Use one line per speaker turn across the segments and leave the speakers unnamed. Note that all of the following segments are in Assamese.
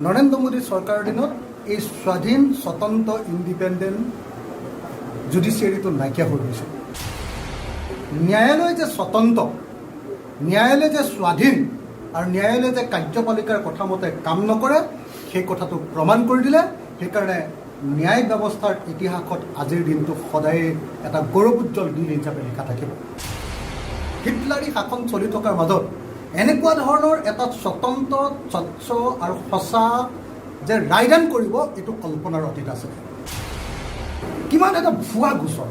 নৰেন্দ্ৰ মোদী চৰকাৰৰ দিনত এই স্বাধীন স্বতন্ত্ৰ ইণ্ডিপেণ্ডেণ্ট জুডিচিয়াৰীটো নাইকিয়া হৈ গৈছে। ন্যায়ালয় যে স্বতন্ত্ৰ, ন্যায়ালয় যে স্বাধীন আৰু ন্যায়ালয় যে কাৰ্যপালিকাৰ কথা মতে কাম নকৰে সেই কথাটো প্ৰমাণ কৰি দিলে। সেইকাৰণে ন্যায় ব্যৱস্থাৰ ইতিহাসত আজিৰ দিনটো সদায় এটা গৌৰৱোজ্জ্বল দিন হিচাপে লিখা থাকিব। হিটলাৰী শাসন চলি থকাৰ মাজত এনেকুৱা ধৰণৰ এটা স্বতন্ত্ৰ, স্বচ্ছ আৰু সঁচা যে ৰায়দান কৰিব এইটো কল্পনাৰ অতীত আছে। কিমান এটা ভুৱা গোচৰ,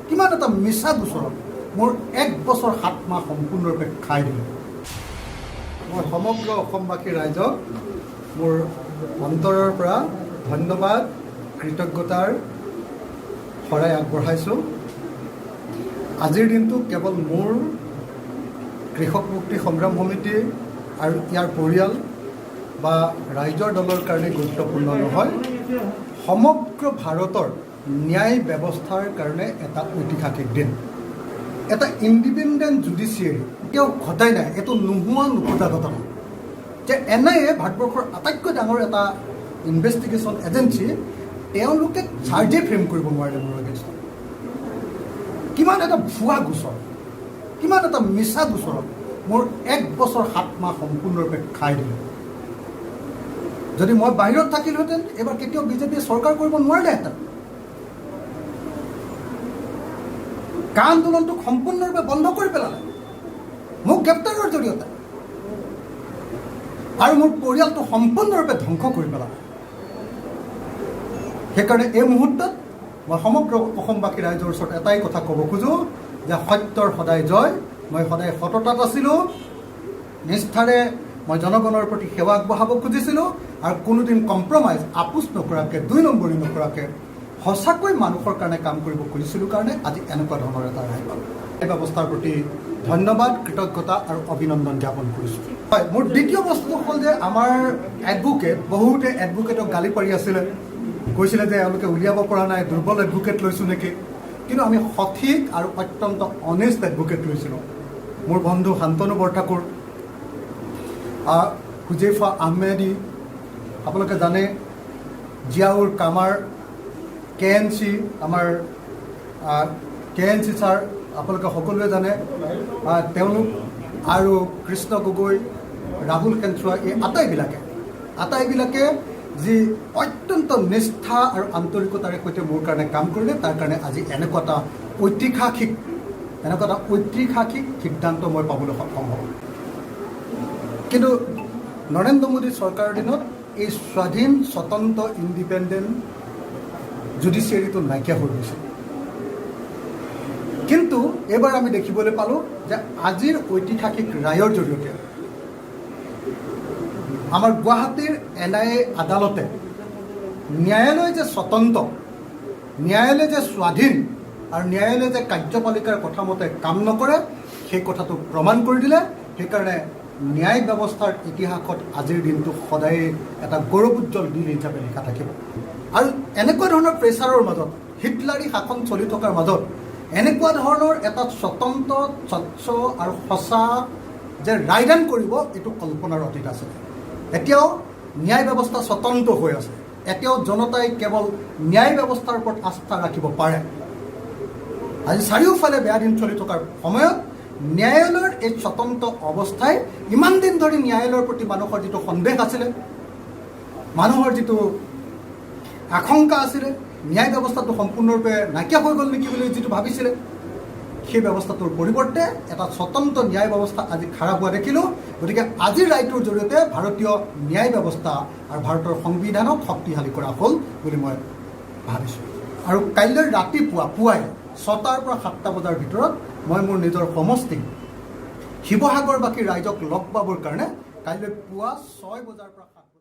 কিমান এটা মিছা গোচৰত মোৰ 1 বছৰ 7 মাহ সম্পূৰ্ণৰূপে খাই দিলে। মই সমগ্ৰ অসমবাসী ৰাইজক মোৰ অন্তৰৰ পৰা ধন্যবাদ, কৃতজ্ঞতাৰ শৰাই আগবঢ়াইছোঁ। আজিৰ দিনটো কেৱল মোৰ কৃষক মুক্তি সংগ্ৰাম সমিতি আৰু ইয়াৰ পৰিয়াল বা ৰাইজৰ দলৰ কাৰণে গুৰুত্বপূৰ্ণ নহয়, সমগ্ৰ ভাৰতৰ ন্যায় ব্যৱস্থাৰ কাৰণে এটা ঐতিহাসিক দিন। এটা ইণ্ডিপেণ্ডেণ্ট জুডিচিয়াৰী তেওঁ ঘটাই নাই, এইটো নোহোৱা নোখোজা ঘটনা যে এনআইএ ভাৰতবৰ্ষৰ আটাইতকৈ ডাঙৰ এটা ইনভেষ্টিগেশ্যন এজেঞ্চি, তেওঁলোকে চাৰ্জে ফ্ৰেম কৰিব নোৱাৰিলে মোৰ এগেইনষ্টত। কিমান এটা ভুৱা গোচৰ, কিমান এটা মিছা গোচৰত মোৰ 1 বছৰ 7 মাহ সম্পূৰ্ণৰূপে খাই দিলে। যদি মই বাহিৰত থাকিলোহেঁতেন এইবাৰ কেতিয়াও বিজেপিয়ে চৰকাৰ কৰিব নোৱাৰিলেহেঁতেন। কা আন্দোলনটোক সম্পূৰ্ণৰূপে বন্ধ কৰি পেলালে মোক গ্ৰেপ্তাৰৰ জৰিয়তে, আৰু মোৰ পৰিয়ালটো সম্পূৰ্ণৰূপে ধ্বংস কৰি পেলালে। সেইকাৰণে এই মুহূৰ্তত মই সমগ্ৰ অসমবাসী ৰাইজৰ ওচৰত এটাই কথা ক'ব খোজোঁ যে সত্যৰ সদায় জয়। মই সদায় সততাত আছিলোঁ, নিষ্ঠাৰে মই জনগণৰ প্ৰতি সেৱা আগবঢ়াব খুজিছিলোঁ আৰু কোনোদিন কম্প্ৰমাইজ, আপোচ নকৰাকৈ, 2 নম্বৰী নকৰাকৈ সঁচাকৈ মানুহৰ কাৰণে কাম কৰিব খুজিছিলোঁ কাৰণে আজি এনেকুৱা ধৰণৰ এটা ৰায় পালোঁ। এই ব্যৱস্থাৰ প্ৰতি ধন্যবাদ, কৃতজ্ঞতা আৰু অভিনন্দন জ্ঞাপন কৰিছোঁ। হয়, মোৰ দ্বিতীয় বস্তুটো হ'ল যে আমাৰ এডভোকেট, বহুতে এডভোকেটক গালি পাৰি আছিলে, কৈছিলে যে এওঁলোকে উলিয়াব পৰা নাই, দুৰ্বল এডভোকেট লৈছোঁ নেকি। কিন্তু আমি সঠিক আৰু অত্যন্ত অনেষ্ট এডভোকেট লৈছিলোঁ। মোৰ বন্ধু শান্তনু বৰঠাকুৰ, হুজেইফা আহমেদী, আপোনালোকে জানে, জিয়াউৰ কামাৰ, KNC, আমাৰ KNC ছাৰ আপোনালোকে সকলোৱে জানে, তেওঁলোক আৰু কৃষ্ণ গগৈ, ৰাহুল খেঞ্চুৱা, এই আটাইবিলাকে যি অত্যন্ত নিষ্ঠা আৰু আন্তৰিকতাৰে সৈতে মোৰ কাৰণে কাম কৰিলে, তাৰ কাৰণে আজি এনেকুৱা এটা ঐতিহাসিক সিদ্ধান্ত মই পাবলৈ সক্ষম হ'ম। কিন্তু নৰেন্দ্ৰ মোদী চৰকাৰৰ দিনত এই স্বাধীন স্বতন্ত্ৰ ইণ্ডিপেণ্ডেণ্ট জুডিচিয়াৰীটো নাইকিয়া হৈ গৈছে। কিন্তু এইবাৰ আমি দেখিবলৈ পালোঁ যে আজিৰ ঐতিহাসিক ৰায়ৰ জৰিয়তে আমাৰ গুৱাহাটীৰ NIA আদালতে ন্যায়ালয় যে স্বতন্ত্ৰ, ন্যায়ালয় যে স্বাধীন আৰু ন্যায়ালয় যে কাৰ্যপালিকাৰ কথা মতে কাম নকৰে সেই কথাটো প্ৰমাণ কৰি দিলে। সেইকাৰণে ন্যায় ব্যৱস্থাৰ ইতিহাসত আজিৰ দিনটো সদায় এটা গৌৰৱোজ্জ্বল দিন হিচাপে লিখা থাকিব। আৰু এনেকুৱা ধৰণৰ প্ৰেছাৰৰ মাজত, হিটলাৰী শাসন চলি থকাৰ মাজত এনেকুৱা ধৰণৰ এটা স্বতন্ত্ৰ, স্বচ্ছ আৰু সঁচা যে ৰায়দান কৰিব এইটো কল্পনাৰ অতীত আছে। এতিয়াও ন্যায় ব্যৱস্থা স্বতন্ত্ৰ হৈ আছে, এতিয়াও জনতাই কেৱল ন্যায় ব্যৱস্থাৰ ওপৰত আস্থা ৰাখিব পাৰে। আজি চাৰিওফালে বেয়া দিন চলি থকাৰ সময়ত ন্যায়ালয়ৰ এই স্বতন্ত্ৰ অৱস্থাই ইমান দিন ধৰি ন্যায়ালয়ৰ প্ৰতি মানুহৰ যিটো সন্দেহ আছিলে, মানুহৰ যিটো আশংকা আছিলে, ন্যায় ব্যৱস্থাটো সম্পূৰ্ণৰূপে নাইকিয়া হৈ গ'ল নেকি বুলি যিটো ভাবিছিলে, সেই ব্যৱস্থাটোৰ পৰিৱৰ্তে এটা স্বতন্ত্ৰ ন্যায় ব্যৱস্থা আজি খাৰা হোৱা দেখিলোঁ। গতিকে আজিৰ ৰায়টোৰ জৰিয়তে ভাৰতীয় ন্যায় ব্যৱস্থা আৰু ভাৰতৰ সংবিধানক শক্তিশালী কৰা হ'ল বুলি মই ভাবিছোঁ। আৰু কাইলৈ ৰাতিপুৱা পুৱাই 6টাৰ পৰা 7টা বজাৰ ভিতৰত মই মোৰ নিজৰ সমষ্টি শিৱসাগৰবাসী ৰাইজক লগ পাবৰ কাৰণে কাইলৈ পুৱা 6 বজাৰ পৰা 7 বজাৰ